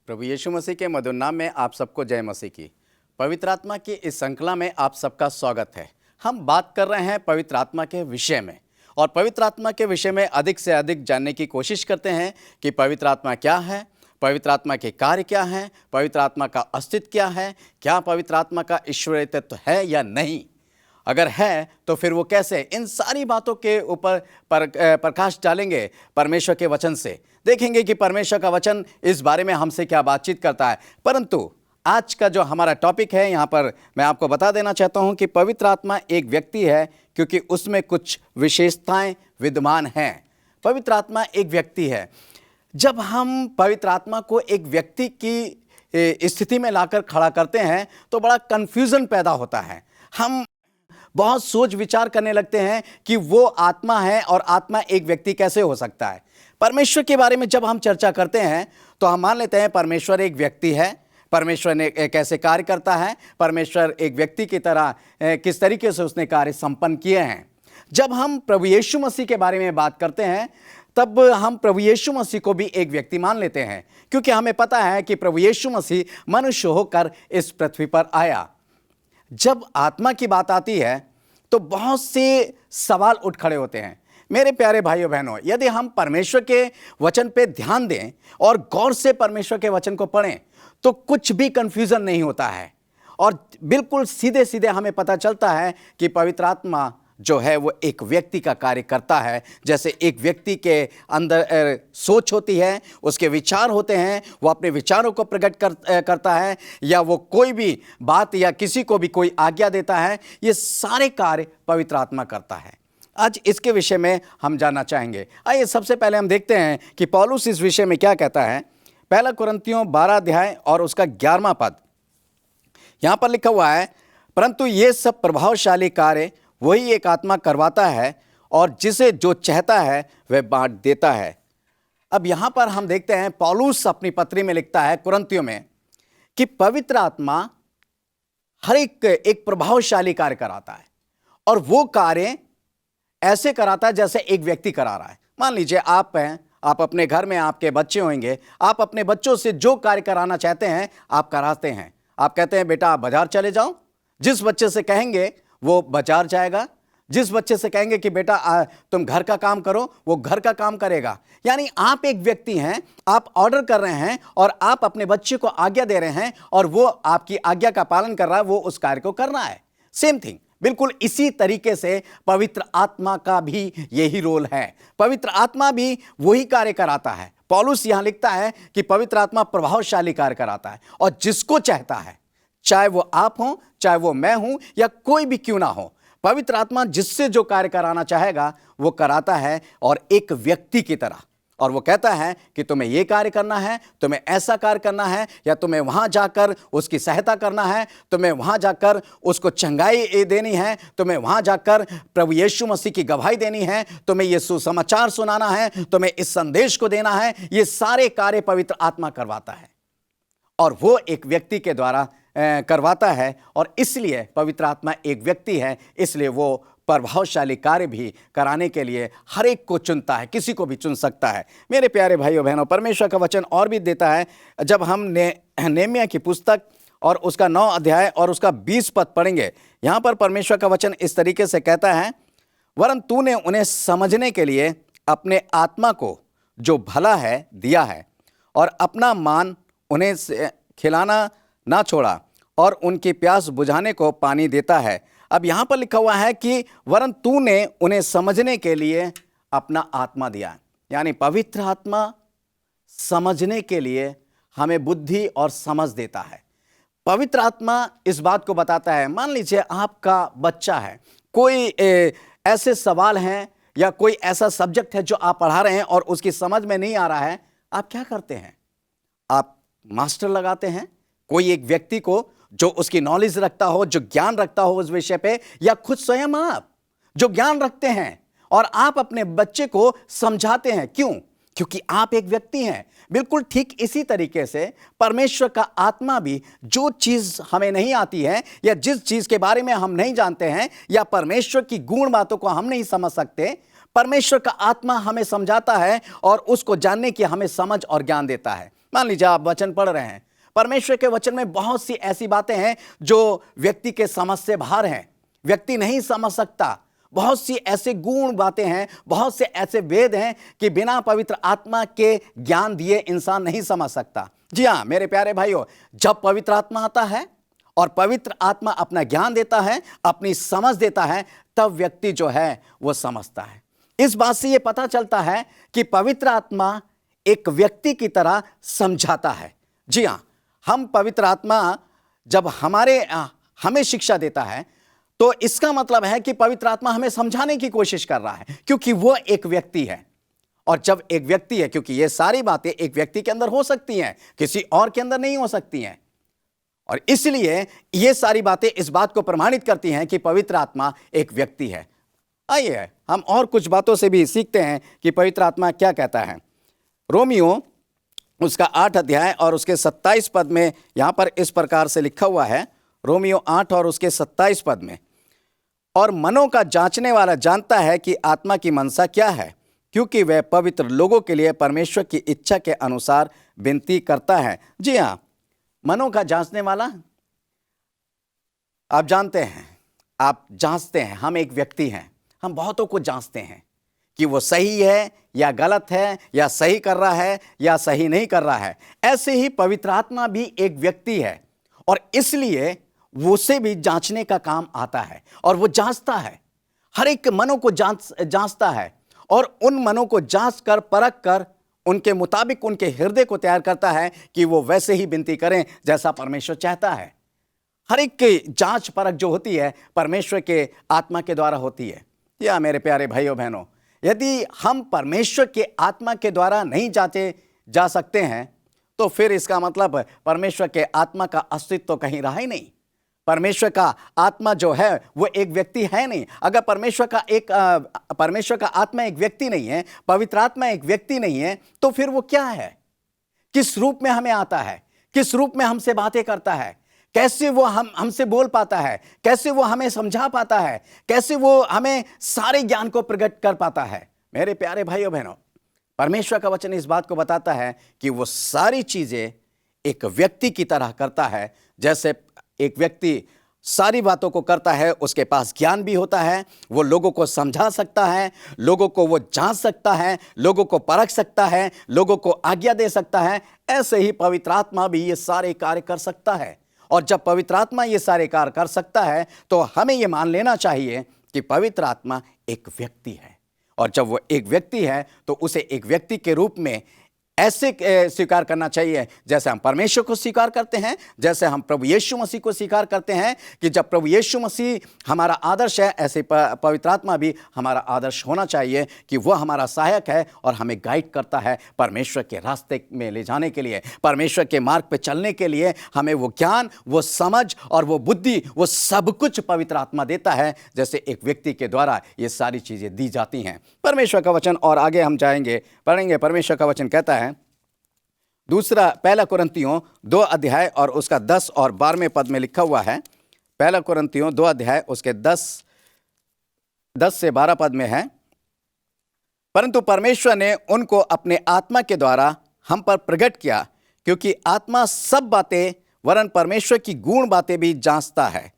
प्रभु यीशु मसीह के मधुर नाम में आप सबको जय मसीह की। पवित्र आत्मा की इस श्रृंखला में आप सबका स्वागत है। हम बात कर रहे हैं पवित्र आत्मा के विषय में और पवित्र आत्मा के विषय में अधिक से अधिक जानने की कोशिश करते हैं कि पवित्र आत्मा क्या है, पवित्र आत्मा के कार्य क्या हैं, पवित्र आत्मा का अस्तित्व क्या है, क्या पवित्र आत्मा का ईश्वरीय तत्व है या नहीं, अगर है तो फिर वो कैसे, इन सारी बातों के ऊपर प्रकाश डालेंगे। परमेश्वर के वचन से देखेंगे कि परमेश्वर का वचन इस बारे में हमसे क्या बातचीत करता है। परंतु आज का जो हमारा टॉपिक है, यहाँ पर मैं आपको बता देना चाहता हूँ कि पवित्र आत्मा एक व्यक्ति है, क्योंकि उसमें कुछ विशेषताएं विद्यमान हैं। पवित्र आत्मा एक व्यक्ति है। जब हम पवित्र आत्मा को एक व्यक्ति की स्थिति में लाकर खड़ा करते हैं तो बड़ा कन्फ्यूजन पैदा होता है। हम बहुत सोच विचार करने लगते हैं कि वो आत्मा है और आत्मा एक व्यक्ति कैसे हो सकता है। परमेश्वर के बारे में जब हम चर्चा करते हैं तो हम मान लेते हैं परमेश्वर एक व्यक्ति है, परमेश्वर ने कैसे कार्य करता है, परमेश्वर एक व्यक्ति की तरह किस तरीके से उसने कार्य संपन्न किए हैं। जब हम प्रभु यीशु मसीह के बारे में बात करते हैं तब हम प्रभु यीशु मसीह को भी एक व्यक्ति मान लेते हैं, क्योंकि हमें पता है कि प्रभु यीशु मसीह मनुष्य होकर इस पृथ्वी पर आया। जब आत्मा की बात आती है तो बहुत से सवाल उठ खड़े होते हैं। मेरे प्यारे भाइयों बहनों, यदि हम परमेश्वर के वचन पे ध्यान दें और गौर से परमेश्वर के वचन को पढ़ें तो कुछ भी कंफ्यूजन नहीं होता है और बिल्कुल सीधे सीधे हमें पता चलता है कि पवित्र आत्मा जो है वो एक व्यक्ति का कार्य करता है। जैसे एक व्यक्ति के अंदर सोच होती है, उसके विचार होते हैं, वो अपने विचारों को प्रकट करता है, या वो कोई भी बात या किसी को भी कोई आज्ञा देता है, ये सारे कार्य पवित्र आत्मा करता है। आज इसके विषय में हम जानना चाहेंगे। आइए सबसे पहले हम देखते हैं कि पौलुस इस विषय में क्या कहता है। पहला कुरिन्थियों 12 अध्याय और उसका 11वां पद, यहाँ पर लिखा हुआ है, परंतु ये सब प्रभावशाली कार्य वही एक आत्मा करवाता है और जिसे जो चाहता है वह बांट देता है। अब यहां पर हम देखते हैं पौलुस अपनी पत्री में लिखता है कुरिन्थियों में कि पवित्र आत्मा हर एक प्रभावशाली कार्य कराता है और वो कार्य ऐसे कराता है जैसे एक व्यक्ति करा रहा है। मान लीजिए आप हैं, आप अपने घर में, आपके बच्चे होंगे, आप अपने बच्चों से जो कार्य कराना चाहते हैं आप कराते हैं। आप कहते हैं बेटा आप बाजार चले जाओ, जिस बच्चे से कहेंगे वो बाजार जाएगा, जिस बच्चे से कहेंगे कि बेटा तुम घर का काम करो वो घर का काम करेगा। यानी आप एक व्यक्ति हैं, आप ऑर्डर कर रहे हैं और आप अपने बच्चे को आज्ञा दे रहे हैं और वो आपकी आज्ञा का पालन कर रहा है, वो उस कार्य को करना है। सेम थिंग, बिल्कुल इसी तरीके से पवित्र आत्मा का भी यही रोल है। पवित्र आत्मा भी वही कार्य कराता है। पौलुस यहां लिखता है कि पवित्र आत्मा प्रभावशाली कार्य कराता है और जिसको चाहता है, चाहे वो आप हो, चाहे वो मैं हूं या कोई भी क्यों ना हो, पवित्र आत्मा जिससे जो कार्य कराना चाहेगा वो कराता है और एक व्यक्ति की तरह। और वो कहता है कि तुम्हें ये कार्य करना है, तुम्हें ऐसा कार्य करना है, या तुम्हें वहां जाकर उसकी सहायता करना है, तुम्हें वहां जाकर उसको चंगाई देनी है, तुम्हें वहां जाकर प्रभु यीशु मसीह की गवाही देनी है, तुम्हें ये सुसमाचार सुनाना है, तुम्हें इस संदेश को देना है। ये सारे कार्य पवित्र आत्मा करवाता है और वो एक व्यक्ति के द्वारा करवाता है। और इसलिए पवित्र आत्मा एक व्यक्ति है, इसलिए वो प्रभावशाली कार्य भी कराने के लिए हर एक को चुनता है, किसी को भी चुन सकता है। मेरे प्यारे भाइयों बहनों, परमेश्वर का वचन और भी देता है। जब हम नेहमिया की पुस्तक और उसका 9 अध्याय और उसका 20 पद पढ़ेंगे, यहाँ पर परमेश्वर का वचन इस तरीके से कहता है, वरन तूने उन्हें समझने के लिए अपने आत्मा को जो भला है दिया है और अपना मान उन्हें खिलाना ना छोड़ा और उनकी प्यास बुझाने को पानी देता है। अब यहाँ पर लिखा हुआ है कि वरन तूने उन्हें समझने के लिए अपना आत्मा दिया, यानी पवित्र आत्मा समझने के लिए हमें बुद्धि और समझ देता है। पवित्र आत्मा इस बात को बताता है, मान लीजिए आपका बच्चा है, कोई ऐसे सवाल हैं या कोई ऐसा सब्जेक्ट है जो आप पढ़ा रहे हैं और उसकी समझ में नहीं आ रहा है, आप क्या करते हैं? आप मास्टर लगाते हैं, कोई एक व्यक्ति को जो उसकी नॉलेज रखता हो, जो ज्ञान रखता हो उस विषय पे, या खुद स्वयं आप जो ज्ञान रखते हैं और आप अपने बच्चे को समझाते हैं। क्यों? क्योंकि आप एक व्यक्ति हैं। बिल्कुल ठीक इसी तरीके से परमेश्वर का आत्मा भी जो चीज हमें नहीं आती है या जिस चीज के बारे में हम नहीं जानते हैं या परमेश्वर की गूढ़ बातों को हम नहीं समझ सकते, परमेश्वर का आत्मा हमें समझाता है और उसको जानने की हमें समझ और ज्ञान देता है। मान लीजिए आप वचन पढ़ रहे हैं, परमेश्वर के वचन में बहुत सी ऐसी बातें हैं जो व्यक्ति के समझ से बाहर हैं, व्यक्ति नहीं समझ सकता। बहुत सी ऐसे गुण बातें हैं, बहुत से ऐसे वेद हैं कि बिना पवित्र आत्मा के ज्ञान दिए इंसान नहीं समझ सकता। जी हाँ मेरे प्यारे भाइयों, जब पवित्र आत्मा आता है और पवित्र आत्मा अपना ज्ञान देता है, अपनी समझ देता है, तब व्यक्ति जो है वो समझता है। इस बात से ये पता चलता है कि पवित्र आत्मा एक व्यक्ति की तरह समझाता है। जी हाँ, हम पवित्र आत्मा जब हमें शिक्षा देता है तो इसका मतलब है कि पवित्र आत्मा हमें समझाने की कोशिश कर रहा है, क्योंकि वो एक व्यक्ति है। और जब एक व्यक्ति है, क्योंकि ये सारी बातें एक व्यक्ति के अंदर हो सकती हैं, किसी और के अंदर नहीं हो सकती हैं, और इसलिए ये सारी बातें इस बात को प्रमाणित करती हैं कि पवित्र आत्मा एक व्यक्ति है। आइए हम और कुछ बातों से भी सीखते हैं कि पवित्र आत्मा क्या कहता है। रोमियो उसका 8 अध्याय और उसके 27 पद में यहां पर इस प्रकार से लिखा हुआ है, रोमियो 8 और उसके 27 पद में, और मनों का जांचने वाला जानता है कि आत्मा की मनसा क्या है, क्योंकि वह पवित्र लोगों के लिए परमेश्वर की इच्छा के अनुसार विनती करता है। जी हाँ, मनों का जांचने वाला, आप जानते हैं, आप जांचते हैं, हम एक व्यक्ति हैं, हम बहुतों को जांचते हैं कि वो सही है या गलत है, या सही कर रहा है या सही नहीं कर रहा है। ऐसे ही पवित्र आत्मा भी एक व्यक्ति है और इसलिए वो उसे भी जांचने का काम आता है और वो जांचता है, हर एक मनों को जांचता है और उन मनों को जांच कर परख कर उनके मुताबिक उनके हृदय को तैयार करता है कि वो वैसे ही विनती करें जैसा परमेश्वर चाहता है। हर एक की जांच परख जो होती है परमेश्वर के आत्मा के द्वारा होती है। या मेरे प्यारे भाइयों बहनों, यदि हम परमेश्वर के आत्मा के द्वारा नहीं जांचे जा सकते हैं तो फिर इसका मतलब परमेश्वर के आत्मा का अस्तित्व तो कहीं रहा ही नहीं। परमेश्वर का आत्मा जो है वो एक व्यक्ति है नहीं। अगर परमेश्वर का आत्मा एक व्यक्ति नहीं है, पवित्र आत्मा एक व्यक्ति नहीं है, तो फिर वो क्या है? किस रूप में हमें आता है? किस रूप में हमसे बातें करता है? कैसे वो हमसे बोल पाता है? कैसे वो हमें समझा पाता है? कैसे वो हमें सारे ज्ञान को प्रकट कर पाता है? मेरे प्यारे भाइयों बहनों, परमेश्वर का वचन इस बात को बताता है कि वो सारी चीजें एक व्यक्ति की तरह करता है। जैसे एक व्यक्ति सारी बातों को करता है, उसके पास ज्ञान भी होता है, वो लोगों को समझा सकता है, लोगों को वो जांच सकता है, लोगों को परख सकता है, लोगों को आज्ञा दे सकता है। ऐसे ही पवित्र आत्मा भी ये सारे कार्य कर सकता है। और जब पवित्र आत्मा ये सारे कार्य कर सकता है तो हमें ये मान लेना चाहिए कि पवित्र आत्मा एक व्यक्ति है। और जब वो एक व्यक्ति है तो उसे एक व्यक्ति के रूप में ऐसे स्वीकार करना चाहिए जैसे हम परमेश्वर को स्वीकार करते हैं, जैसे हम प्रभु यीशु मसीह को स्वीकार करते हैं कि जब प्रभु यीशु मसीह हमारा आदर्श है, ऐसे पवित्र आत्मा भी हमारा आदर्श होना चाहिए कि वो हमारा सहायक है और हमें गाइड करता है परमेश्वर के रास्ते में ले जाने के लिए, परमेश्वर के मार्ग पे चलने के लिए। हमें वो ज्ञान, वो समझ और वो बुद्धि, वो सब कुछ पवित्र आत्मा देता है, जैसे एक व्यक्ति के द्वारा ये सारी चीज़ें दी जाती हैं। परमेश्वर का वचन और आगे हम जाएंगे, पढ़ेंगे। परमेश्वर का वचन कहता है पहला कुरिन्थियों 2 अध्याय और उसका 10 और 12वें पद में लिखा हुआ है। पहला कुरिन्थियों 2 अध्याय उसके 10 से 12 पद में है, परंतु परमेश्वर ने उनको अपने आत्मा के द्वारा हम पर प्रकट किया, क्योंकि आत्मा सब बातें वरन परमेश्वर की गूढ़ बातें भी जांचता है।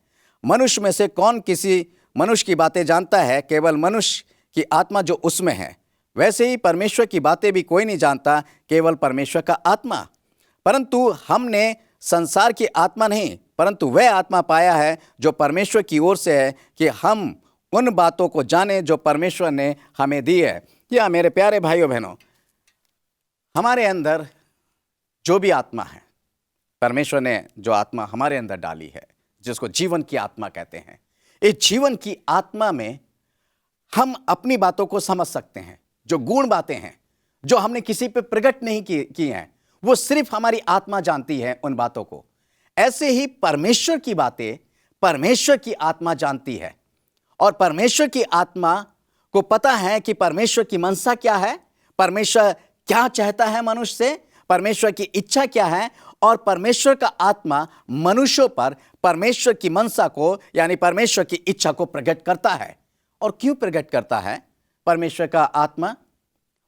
मनुष्य में से कौन किसी मनुष्य की बातें जानता है? केवल मनुष्य की आत्मा जो उसमें है। वैसे ही परमेश्वर की बातें भी कोई नहीं जानता, केवल परमेश्वर का आत्मा। परंतु हमने संसार की आत्मा नहीं, परंतु वह आत्मा पाया है जो परमेश्वर की ओर से है, कि हम उन बातों को जाने जो परमेश्वर ने हमें दी है। या मेरे प्यारे भाइयों बहनों, हमारे अंदर जो भी आत्मा है, परमेश्वर ने जो आत्मा हमारे अंदर डाली है, जिसको जीवन की आत्मा कहते हैं, इस जीवन की आत्मा में हम अपनी बातों को समझ सकते हैं। जो गूढ़ बातें हैं, जो हमने किसी पे प्रकट नहीं की हैं, वो सिर्फ हमारी आत्मा जानती है उन बातों को। ऐसे ही परमेश्वर की बातें परमेश्वर की आत्मा जानती है, और परमेश्वर की आत्मा को पता है कि परमेश्वर की मनसा क्या है, परमेश्वर क्या चाहता है मनुष्य से, परमेश्वर की इच्छा क्या है। और परमेश्वर का आत्मा मनुष्यों पर परमेश्वर की मनसा को, यानी परमेश्वर की इच्छा को प्रकट करता है। और क्यों प्रकट करता है परमेश्वर का आत्मा?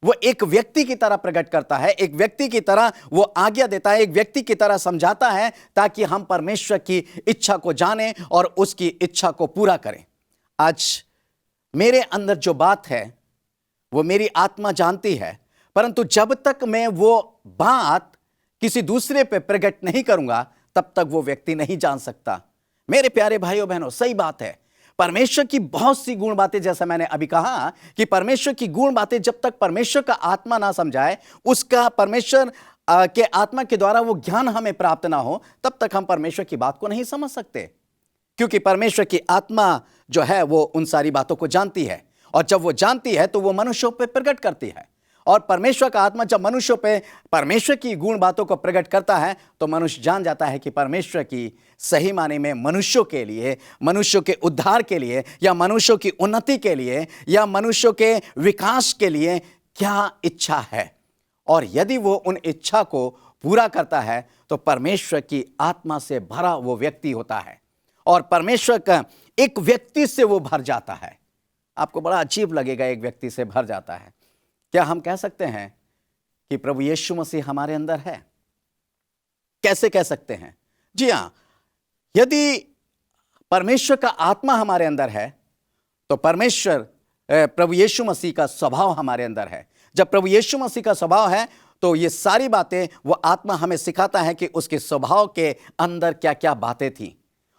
वो एक व्यक्ति की तरह प्रकट करता है, एक व्यक्ति की तरह वो आज्ञा देता है, एक व्यक्ति की तरह समझाता है, ताकि हम परमेश्वर की इच्छा को जानें और उसकी इच्छा को पूरा करें। आज मेरे अंदर जो बात है वो मेरी आत्मा जानती है, परंतु जब तक मैं वो बात किसी दूसरे पे प्रकट नहीं करूंगा तब तक वो व्यक्ति नहीं जान सकता। मेरे प्यारे भाइयों बहनों, सही बात है, परमेश्वर की बहुत सी गुण बातें, जैसा मैंने अभी कहा कि परमेश्वर की गुण बातें जब तक परमेश्वर का आत्मा ना समझाए, उसका परमेश्वर के आत्मा के द्वारा वो ज्ञान हमें प्राप्त ना हो, तब तक हम परमेश्वर की बात को नहीं समझ सकते। क्योंकि परमेश्वर की आत्मा जो है वो उन सारी बातों को जानती है, और जब वो जानती है तो वो मनुष्यों पर प्रकट करती है। और परमेश्वर का आत्मा जब मनुष्यों पे परमेश्वर की गुण बातों को प्रकट करता है तो मनुष्य जान जाता है कि परमेश्वर की सही माने में मनुष्यों के लिए, मनुष्यों के उद्धार के लिए, या मनुष्यों की उन्नति के लिए, या मनुष्यों के विकास के लिए क्या इच्छा है। और यदि वो उन इच्छा को पूरा करता है तो परमेश्वर की आत्मा से भरा वो व्यक्ति होता है, और परमेश्वर का एक व्यक्ति से वो भर जाता है। आपको बड़ा अजीब लगेगा, एक व्यक्ति से भर जाता है। क्या हम कह सकते हैं कि प्रभु यीशु मसीह हमारे अंदर है? कैसे कह सकते हैं? जी हां, यदि परमेश्वर का आत्मा हमारे अंदर है तो परमेश्वर प्रभु यीशु मसीह का स्वभाव हमारे अंदर है। जब प्रभु यीशु मसीह का स्वभाव है तो ये सारी बातें वो आत्मा हमें सिखाता है कि उसके स्वभाव के अंदर क्या क्या बातें थी।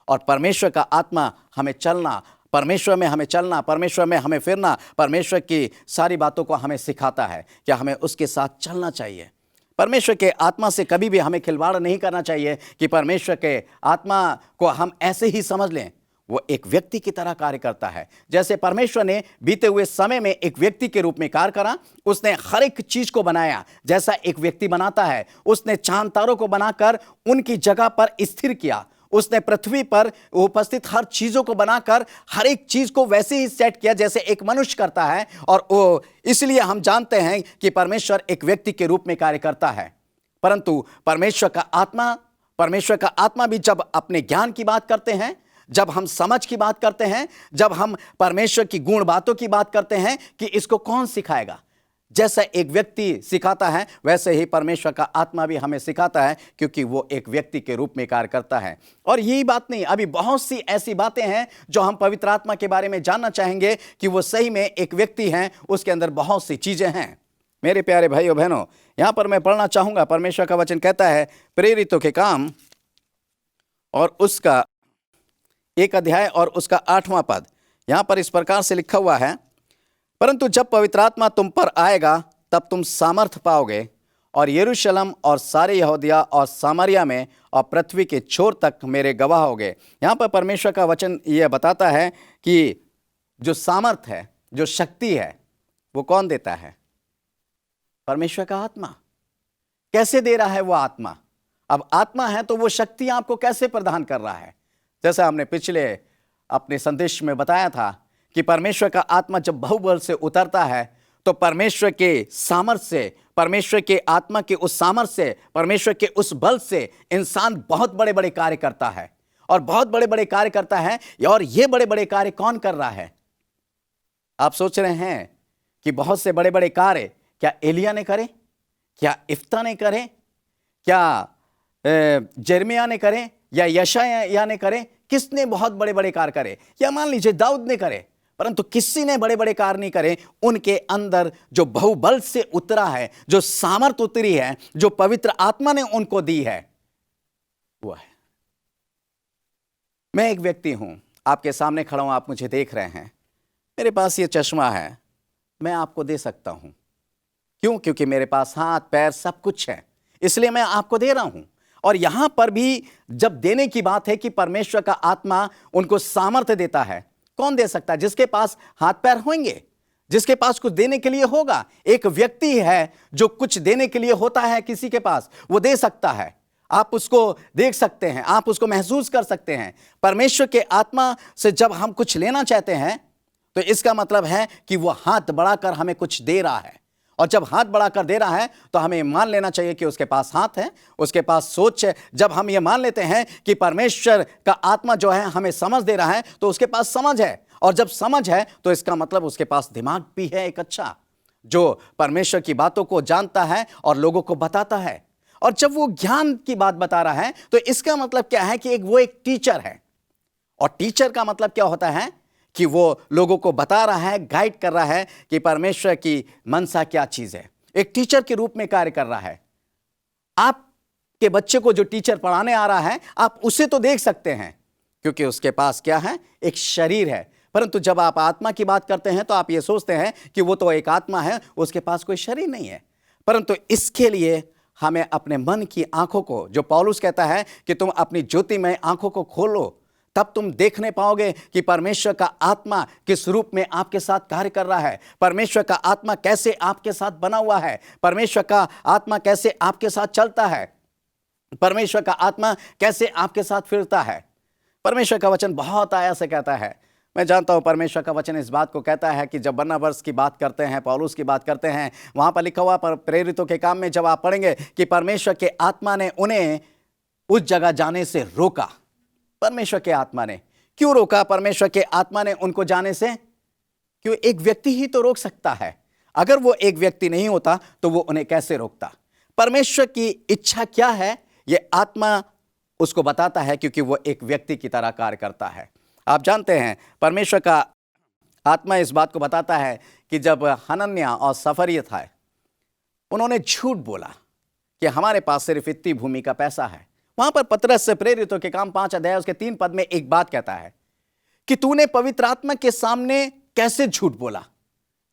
और परमेश्वर का आत्मा हमें चलना, परमेश्वर में हमें चलना, परमेश्वर में हमें फिरना, परमेश्वर की सारी बातों को हमें सिखाता है कि हमें उसके साथ चलना चाहिए। परमेश्वर के आत्मा से कभी भी हमें खिलवाड़ नहीं करना चाहिए कि परमेश्वर के आत्मा को हम ऐसे ही समझ लें। वो एक व्यक्ति की तरह कार्य करता है। जैसे परमेश्वर ने बीते हुए समय में एक व्यक्ति के रूप में कार्य करा, उसने हर एक चीज को बनाया जैसा एक व्यक्ति बनाता है। उसने चांद तारों को बनाकर उनकी जगह पर स्थिर किया। उसने पृथ्वी पर उपस्थित हर चीजों को बनाकर हर एक चीज को वैसे ही सेट किया जैसे एक मनुष्य करता है। और वो इसलिए हम जानते हैं कि परमेश्वर एक व्यक्ति के रूप में कार्य करता है। परंतु परमेश्वर का आत्मा भी जब अपने ज्ञान की बात करते हैं, जब हम समझ की बात करते हैं, जब हम परमेश्वर की गुण बातों की बात करते हैं कि इसको कौन सिखाएगा, जैसा एक व्यक्ति सिखाता है वैसे ही परमेश्वर का आत्मा भी हमें सिखाता है, क्योंकि वो एक व्यक्ति के रूप में कार्य करता है। और यही बात नहीं, अभी बहुत सी ऐसी बातें हैं जो हम पवित्र आत्मा के बारे में जानना चाहेंगे कि वो सही में एक व्यक्ति है, उसके अंदर बहुत सी चीजें हैं। मेरे प्यारे भाइयों बहनों, यहां पर मैं पढ़ना चाहूंगा, परमेश्वर का वचन कहता है प्रेरितों के काम और उसका 1 अध्याय और उसका 8वां पद। यहां पर इस प्रकार से लिखा हुआ है, परंतु जब पवित्र आत्मा तुम पर आएगा तब तुम सामर्थ्य पाओगे, और यरूशलेम और सारे यहूदिया और सामरिया में और पृथ्वी के छोर तक मेरे गवाह होगे। यहाँ पर परमेश्वर का वचन यह बताता है कि जो सामर्थ्य है, जो शक्ति है, वो कौन देता है? परमेश्वर का आत्मा। कैसे दे रहा है वो आत्मा? अब आत्मा है तो वो शक्ति आपको कैसे प्रदान कर रहा है? जैसा हमने पिछले अपने संदेश में बताया था कि परमेश्वर का आत्मा जब बहुबल से उतरता है तो परमेश्वर के सामर्थ्य से, परमेश्वर के आत्मा के उस सामर्थ्य से, परमेश्वर के उस बल से इंसान बहुत बड़े बड़े कार्य करता है, और बहुत बड़े बड़े कार्य करता है। और ये बड़े बड़े कार्य कौन कर रहा है? आप सोच रहे हैं कि बहुत से बड़े बड़े कार्य क्या एलिया ने करे, क्या इफ्ता ने करे, क्या यिर्मयाह ने करे, या यशायाह ने करे? किसने बहुत बड़े बड़े कार्य करे? या मान लीजिए दाऊद ने करे, परंतु किसी ने बड़े बड़े कार्य नहीं करे। उनके अंदर जो बहुबल से उतरा है, जो सामर्थ उतरी है, जो पवित्र आत्मा ने उनको दी है, वो है। मैं एक व्यक्ति हूं, आपके सामने खड़ा हूं, आप मुझे देख रहे हैं। मेरे पास ये चश्मा है, मैं आपको दे सकता हूं। क्यों? क्योंकि मेरे पास हाथ पैर सब कुछ है, इसलिए मैं आपको दे रहा हूं। और यहां पर भी जब देने की बात है कि परमेश्वर का आत्मा उनको सामर्थ्य देता है, कौन दे सकता है? जिसके पास हाथ पैर होंगे, जिसके पास कुछ देने के लिए होगा। एक व्यक्ति है जो कुछ देने के लिए होता है किसी के पास, वो दे सकता है। आप उसको देख सकते हैं, आप उसको महसूस कर सकते हैं। परमेश्वर के आत्मा से जब हम कुछ लेना चाहते हैं तो इसका मतलब है कि वो हाथ बढ़ाकर हमें कुछ दे रहा है। और जब हाथ बढ़ाकर दे रहा है तो हमें मान लेना चाहिए कि उसके पास हाथ है, उसके पास सोच है। जब हम ये मान लेते हैं कि परमेश्वर का आत्मा जो है हमें समझ दे रहा है तो उसके पास समझ है, और जब समझ है तो इसका मतलब उसके पास दिमाग भी है एक अच्छा। जो परमेश्वर की बातों को जानता है और लोगों को बताता है। और जब वो ज्ञान की बात बता रहा है तो इसका मतलब क्या है कि वो एक टीचर है। और टीचर का मतलब क्या होता है कि वो लोगों को बता रहा है, गाइड कर रहा है कि परमेश्वर की मनसा क्या चीज है। एक टीचर के रूप में कार्य कर रहा है। आपके बच्चे को जो टीचर पढ़ाने आ रहा है, आप उसे तो देख सकते हैं क्योंकि उसके पास क्या है, एक शरीर है। परंतु जब आप आत्मा की बात करते हैं तो आप ये सोचते हैं कि वो तो एक आत्मा है, उसके पास कोई शरीर नहीं है। परंतु इसके लिए हमें अपने मन की आंखों को, जो पौलुस कहता है कि तुम अपनी ज्योतिमय आंखों को खोलो, तब तुम देखने पाओगे कि परमेश्वर का आत्मा किस रूप में आपके साथ कार्य कर रहा है, परमेश्वर का आत्मा कैसे आपके साथ बना हुआ है, परमेश्वर का आत्मा कैसे आपके साथ चलता है, परमेश्वर का आत्मा कैसे आपके साथ फिरता है। परमेश्वर का वचन बहुत आया से कहता है। मैं जानता हूं परमेश्वर का वचन इस बात को कहता है कि जब बरनबास की बात करते हैं, पौलुस की बात करते हैं, वहां पर लिखा हुआ पर प्रेरितों के काम में जब आप पढ़ेंगे कि परमेश्वर के आत्मा ने उन्हें उस जगह जाने से रोका। परमेश्वर के आत्मा ने क्यों रोका? परमेश्वर के आत्मा ने उनको जाने से क्यों? एक व्यक्ति ही तो रोक सकता है। अगर वो एक व्यक्ति नहीं होता तो वो उन्हें कैसे रोकता? परमेश्वर की इच्छा क्या है ये आत्मा उसको बताता है, क्योंकि वो एक व्यक्ति की तरह कार्य करता है। आप जानते हैं परमेश्वर का आत्मा इस बात को बताता है कि जब हनन्याह और सफरिया था, उन्होंने झूठ बोला कि हमारे पास सिर्फ इतनी भूमि का पैसा है। वहां पर पतरस से प्रेरितों के काम 5 अध्याय उसके 3 पद में एक बात कहता है कि तूने पवित्र आत्मा के सामने कैसे झूठ बोला?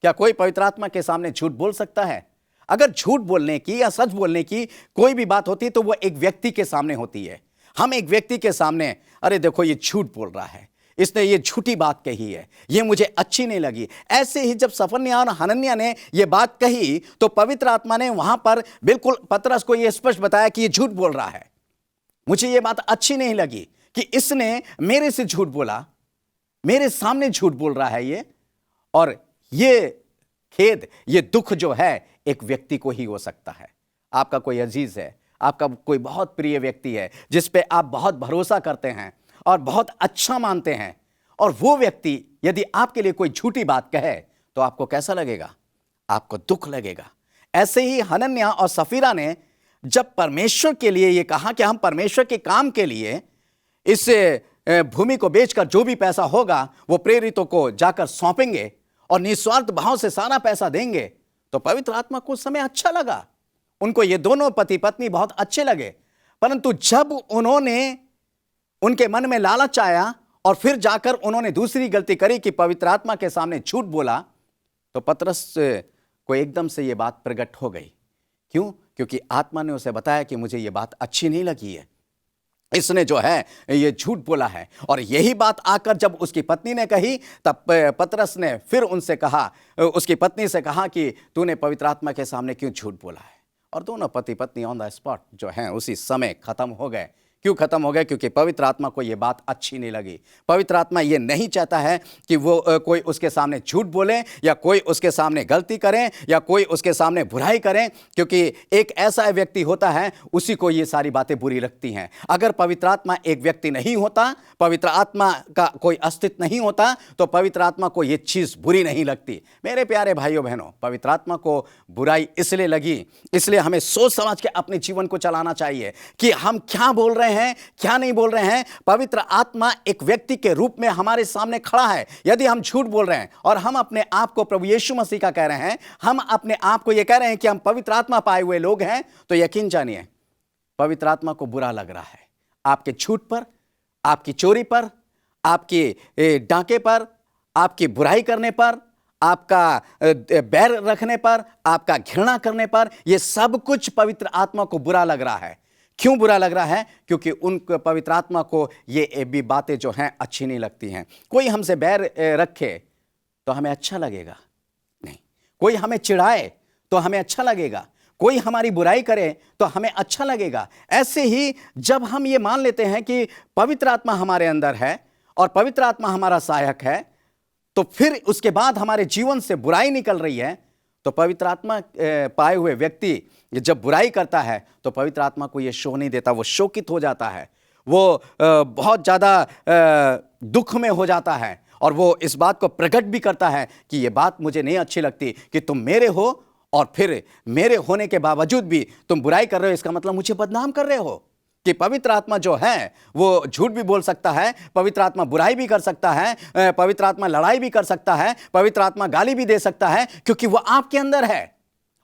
क्या कोई पवित्र आत्मा के सामने झूठ बोल सकता है? अगर झूठ बोलने की या सच बोलने की कोई भी बात होती तो वो एक व्यक्ति के सामने होती है। हम एक व्यक्ति के सामने, अरे देखो ये झूठ बोल रहा है, इसने ये झूठी बात कही है, ये मुझे अच्छी नहीं लगी। ऐसे ही जब सफन्याह और हनन्याह ने ये बात कही तो पवित्र आत्मा ने वहां पर बिल्कुल पतरस को ये स्पष्ट बताया कि ये झूठ बोल रहा है, मुझे ये बात अच्छी नहीं लगी कि इसने मेरे से झूठ बोला, मेरे सामने झूठ बोल रहा है ये। और ये खेद, ये दुख जो है एक व्यक्ति को ही हो सकता है। आपका कोई अजीज है, आपका कोई बहुत प्रिय व्यक्ति है जिस पे आप बहुत भरोसा करते हैं और बहुत अच्छा मानते हैं, और वो व्यक्ति यदि आपके लिए कोई झूठी बात कहे तो आपको कैसा लगेगा? आपको दुख लगेगा। ऐसे ही हनन्याह और सफीरा ने जब परमेश्वर के लिए ये कहा कि हम परमेश्वर के काम के लिए इस भूमि को बेचकर जो भी पैसा होगा वो प्रेरितों को जाकर सौंपेंगे और निस्वार्थ भाव से सारा पैसा देंगे, तो पवित्र आत्मा को उस समय अच्छा लगा। उनको ये दोनों पति पत्नी बहुत अच्छे लगे। परंतु जब उन्होंने, उनके मन में लालच आया और फिर जाकर उन्होंने दूसरी गलती करी कि पवित्र आत्मा के सामने झूठ बोला, तो पतरस को एकदम से ये बात प्रकट हो गई। क्यों? क्योंकि आत्मा ने उसे बताया कि मुझे ये बात अच्छी नहीं लगी है, इसने जो है ये झूठ बोला है। और यही बात आकर जब उसकी पत्नी ने कही तब पतरस ने फिर उनसे कहा, उसकी पत्नी से कहा कि तूने पवित्र आत्मा के सामने क्यों झूठ बोला है? और दोनों पति पत्नी ऑन द स्पॉट जो हैं उसी समय खत्म हो गए। क्यों खत्म हो गए? क्योंकि पवित्र आत्मा को यह बात अच्छी नहीं लगी। पवित्र आत्मा ये नहीं चाहता है कि वो कोई उसके सामने झूठ बोले या कोई उसके सामने गलती करें या कोई उसके सामने बुराई करें, क्योंकि एक ऐसा व्यक्ति होता है उसी को ये सारी बातें बुरी लगती हैं। अगर पवित्र आत्मा एक व्यक्ति नहीं होता, पवित्र आत्मा का कोई अस्तित्व नहीं होता, तो पवित्र आत्मा को ये चीज़ बुरी नहीं लगती। मेरे प्यारे भाइयों बहनों, पवित्र आत्मा को बुराई इसलिए लगी, इसलिए हमें सोच समझ के अपने जीवन को चलाना चाहिए कि हम क्या बोल रहे हैं, क्या नहीं बोल रहे हैं। पवित्र आत्मा एक व्यक्ति के रूप में हमारे सामने खड़ा है। यदि हम झूठ बोल रहे हैं और हम अपने आप को प्रभु यीशु मसीह का कह रहे हैं, हम अपने आप को यह कह रहे हैं कि हम पवित्र आत्मा पाए हुए लोग हैं, तो यकीन जानिए पवित्र आत्मा को बुरा लग रहा है आपके झूठ पर, आपकी चोरी पर, आपके डांके पर, आपकी बुराई करने पर, आपका बैर रखने पर, आपका घृणा करने पर। यह सब कुछ पवित्र आत्मा को बुरा लग रहा है। क्यों बुरा लग रहा है? क्योंकि उन पवित्र आत्मा को ये भी बातें जो हैं अच्छी नहीं लगती हैं। कोई हमसे बैर रखे तो हमें अच्छा लगेगा नहीं, कोई हमें चिढ़ाए तो हमें अच्छा लगेगा, कोई हमारी बुराई करे तो हमें अच्छा लगेगा। ऐसे ही जब हम ये मान लेते हैं कि पवित्र आत्मा हमारे अंदर है और पवित्र आत्मा हमारा सहायक है, तो फिर उसके बाद हमारे जीवन से बुराई निकल रही है, तो पवित्र आत्मा पाए हुए व्यक्ति जब बुराई करता है तो पवित्र आत्मा को यह शो नहीं देता, वो शोकित हो जाता है, वो बहुत ज़्यादा दुख में हो जाता है और वो इस बात को प्रकट भी करता है कि ये बात मुझे नहीं अच्छी लगती कि तुम मेरे हो और फिर मेरे होने के बावजूद भी तुम बुराई कर रहे हो, इसका मतलब मुझे बदनाम कर रहे हो। कि पवित्र आत्मा जो है वो झूठ भी बोल सकता है, पवित्र आत्मा बुराई भी कर सकता है, पवित्र आत्मा लड़ाई भी कर सकता है, पवित्र आत्मा गाली भी दे सकता है, क्योंकि वो आपके अंदर है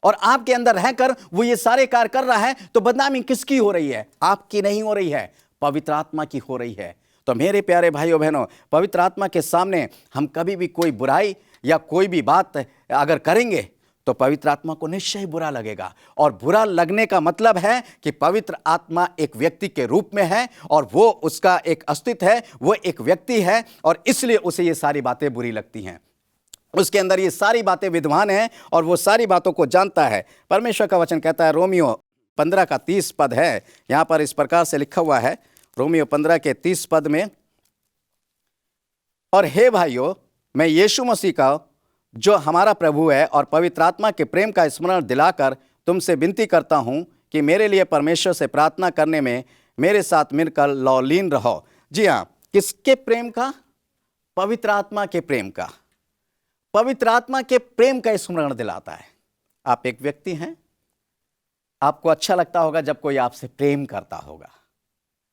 और आपके अंदर रहकर वो ये सारे कार्य कर रहा है। तो बदनामी किसकी हो रही है? आपकी नहीं हो रही है, पवित्र आत्मा की हो रही है। तो मेरे प्यारे भाइयों बहनों, पवित्र आत्मा के सामने हम कभी भी कोई बुराई या कोई भी बात अगर करेंगे तो पवित्र आत्मा को निश्चय बुरा लगेगा। और बुरा लगने का मतलब है कि पवित्र आत्मा एक व्यक्ति के रूप में है और वो उसका एक अस्तित्व है, वो एक व्यक्ति है और इसलिए उसे ये सारी बातें बुरी लगती हैं। उसके अंदर ये सारी बातें विद्वान हैं और वो सारी बातों को जानता है। परमेश्वर का वचन कहता है, रोमियो 15 का 30 पद है, यहाँ पर इस प्रकार से लिखा हुआ है, रोमियो 15 के 30 पद में, और हे भाइयों, मैं यीशु मसीह का जो हमारा प्रभु है और पवित्र आत्मा के प्रेम का स्मरण दिलाकर तुमसे विनती करता हूं कि मेरे लिए परमेश्वर से प्रार्थना करने में मेरे साथ मिलकर लौलीन रहो। जी हाँ, किसके प्रेम का? पवित्र आत्मा के प्रेम का। पवित्र आत्मा के प्रेम का स्मरण दिलाता है। आप एक व्यक्ति हैं, आपको अच्छा लगता होगा जब कोई आपसे प्रेम करता होगा,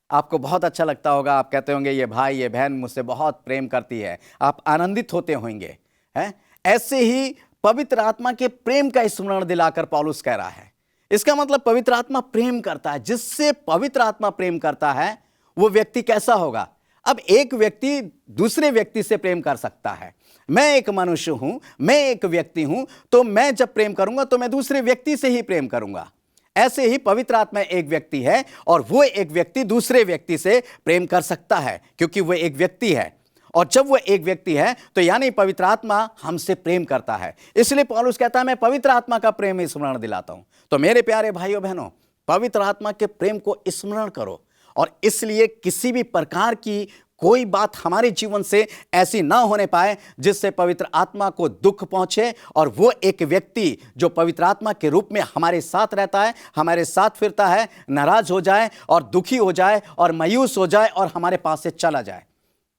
आपको बहुत अच्छा लगता होगा, आप कहते होंगे ये भाई ये बहन मुझसे बहुत प्रेम करती है, आप आनंदित होते होंगे, हैं? ऐसे ही पवित्र आत्मा के प्रेम का स्मरण दिलाकर पौलुस कह रहा है। इसका मतलब पवित्र आत्मा प्रेम करता है। जिससे पवित्र आत्मा प्रेम करता है वो व्यक्ति कैसा होगा? अब एक व्यक्ति दूसरे व्यक्ति से प्रेम कर सकता है। मैं एक मनुष्य हूं, मैं एक व्यक्ति हूं, तो मैं जब प्रेम करूंगा तो मैं दूसरे व्यक्ति से ही प्रेम करूंगा। ऐसे ही पवित्र आत्मा एक व्यक्ति है और वो एक व्यक्ति दूसरे व्यक्ति से प्रेम कर सकता है, क्योंकि वो एक व्यक्ति है। और जब वो एक व्यक्ति है तो यानी पवित्र आत्मा हमसे प्रेम करता है। इसलिए पौलुस कहता है मैं पवित्र आत्मा का प्रेम स्मरण दिलाता हूं। तो मेरे प्यारे भाइयों बहनों, पवित्र आत्मा के प्रेम को स्मरण करो। और इसलिए किसी भी प्रकार की कोई बात हमारे जीवन से ऐसी ना होने पाए जिससे पवित्र आत्मा को दुख पहुंचे, और वो एक व्यक्ति जो पवित्र आत्मा के रूप में हमारे साथ रहता है, हमारे साथ फिरता है, नाराज हो जाए और दुखी हो जाए और मायूस हो जाए और हमारे पास से चला जाए।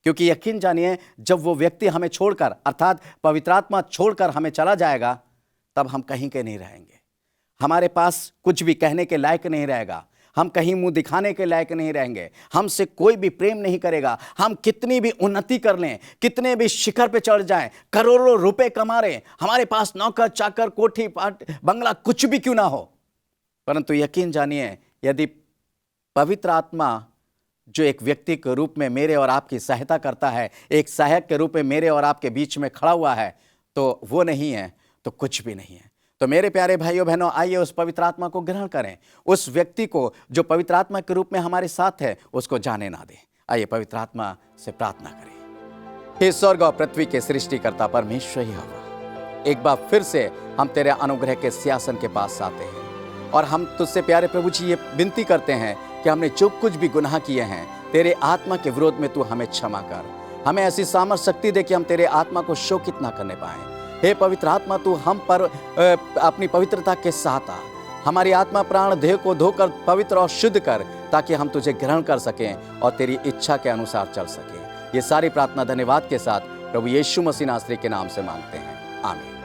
क्योंकि यकीन जानिए, जब वो व्यक्ति हमें छोड़कर अर्थात पवित्र आत्मा छोड़कर हमें चला जाएगा, तब हम कहीं के नहीं रहेंगे। हमारे पास कुछ भी कहने के लायक नहीं रहेगा, हम कहीं मुंह दिखाने के लायक नहीं रहेंगे, हमसे कोई भी प्रेम नहीं करेगा। हम कितनी भी उन्नति कर लें, कितने भी शिखर पे चढ़ जाएं, करोड़ों रुपए कमा रहे, हमारे पास नौकर चाकर कोठी बंगला कुछ भी क्यों ना हो, परंतु यकीन जानिए, यदि पवित्र आत्मा जो एक व्यक्ति के रूप में मेरे और आपकी सहायता करता है, एक सहायक के रूप में मेरे और आपके बीच में खड़ा हुआ है, तो वो नहीं है तो कुछ भी नहीं है। तो मेरे प्यारे भाइयों बहनों, आइए उस पवित्र आत्मा को ग्रहण करें। उस व्यक्ति को जो पवित्र आत्मा के रूप में हमारे साथ है, उसको जाने ना दें। आइए पवित्र आत्मा से प्रार्थना करें। हे स्वर्ग और पृथ्वी के सृष्टिकर्ता परमेश्वर यहोवा, एक बार फिर से हम तेरे अनुग्रह के सिंहासन के पास आते हैं और हम तुझसे प्यारे प्रभु जी ये विनती करते हैं कि हमने जो कुछ भी गुनाह किए हैं, तेरे आत्मा के विरोध में तू हमें क्षमा कर। हमें ऐसी सामर्थ शक्ति दे कि हम तेरे आत्मा को शोकित ना करने पाएं। हे पवित्र आत्मा, तू हम पर अपनी पवित्रता के साथ आ, हमारी आत्मा प्राण देह को धोकर पवित्र और शुद्ध कर, ताकि हम तुझे ग्रहण कर सकें और तेरी इच्छा के अनुसार चल सकें। ये सारी प्रार्थना धन्यवाद के साथ प्रभु यीशु मसीह नासरी के नाम से मांगते हैं, आमीन।